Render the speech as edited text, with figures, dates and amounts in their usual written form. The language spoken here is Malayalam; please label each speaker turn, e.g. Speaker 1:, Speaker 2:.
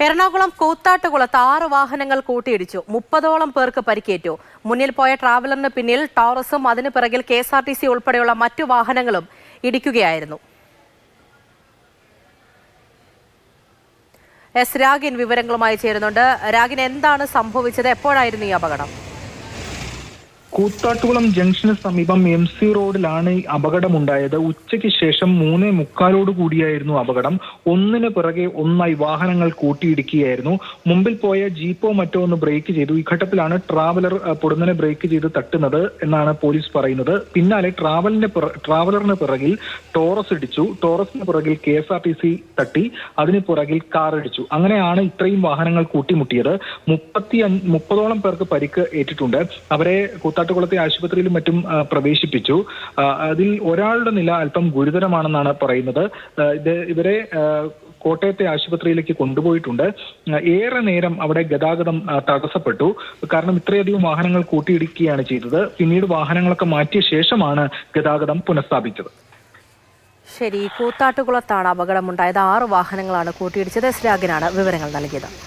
Speaker 1: എറണാകുളം കൂത്താട്ടുകുളത്ത് 6 വാഹനങ്ങൾ കൂട്ടിയിടിച്ചു. 30ഓളം പേർക്ക് പരിക്കേറ്റു. മുന്നിൽ പോയ ട്രാവലറിന് പിന്നിൽ ടോറസും അതിന് പിറകിൽ KSRTC ഉൾപ്പെടെയുള്ള മറ്റു വാഹനങ്ങളും ഇടിക്കുകയായിരുന്നു. രാഗിൻ വിവരങ്ങളുമായി ചേരുന്നുണ്ട്. രാഗിൻ, എന്താണ് സംഭവിച്ചത്? എപ്പോഴായിരുന്നു ഈ അപകടം?
Speaker 2: കൂത്താട്ടുകുളം ജംഗ്ഷന് സമീപം MC റോഡിലാണ് ഈ അപകടമുണ്ടായത്. ഉച്ചയ്ക്ക് ശേഷം 3:45 കൂടിയായിരുന്നു അപകടം. ഒന്നിന് പിറകെ ഒന്നായി വാഹനങ്ങൾ കൂട്ടിയിടിക്കുകയായിരുന്നു. മുമ്പിൽ പോയ ജീപ്പോ മറ്റോ ഒന്ന് ബ്രേക്ക് ചെയ്തു. ഈ ഘട്ടത്തിലാണ് ട്രാവലർ പൊടുന്നനെ ബ്രേക്ക് ചെയ്ത് തട്ടുന്നത് എന്നാണ് പോലീസ് പറയുന്നത്. പിന്നാലെ ട്രാവലറിന് പിറകിൽ ടോറസ് ഇടിച്ചു. ടോറസിന് പിറകിൽ KSRTC തട്ടി. അതിന് പിറകിൽ കാർ ഇടിച്ചു. അങ്ങനെയാണ് ഇത്രയും വാഹനങ്ങൾ കൂട്ടിമുട്ടിയത്. 30ഓളം പേർക്ക് പരിക്ക് ഏറ്റിട്ടുണ്ട്. അവരെ കൂത്താട്ടുകുളത്തെ ആശുപത്രിയിലും മറ്റും പ്രവേശിപ്പിച്ചു. അതിൽ ഒരാളുടെ നില അല്പം ഗുരുതരമാണെന്നാണ് പറയുന്നത്. ഇവരെ കോട്ടയത്തെ ആശുപത്രിയിലേക്ക് കൊണ്ടുപോയിട്ടുണ്ട്. ഏറെ നേരം അവിടെ ഗതാഗതം തടസ്സപ്പെട്ടു. കാരണം ഇത്രയധികം വാഹനങ്ങൾ കൂട്ടിയിടിക്കുകയാണ് ചെയ്തത്. പിന്നീട് വാഹനങ്ങളൊക്കെ മാറ്റിയ ശേഷമാണ് ഗതാഗതം പുനഃസ്ഥാപിച്ചത്.
Speaker 1: ശരി, കൂത്താട്ടുകുളത്താണ് അപകടമുണ്ടായത്. 6 വാഹനങ്ങളാണ് കൂട്ടിയിടിച്ചത്. രാഗിനാണ് വിവരങ്ങൾ നൽകിയത്.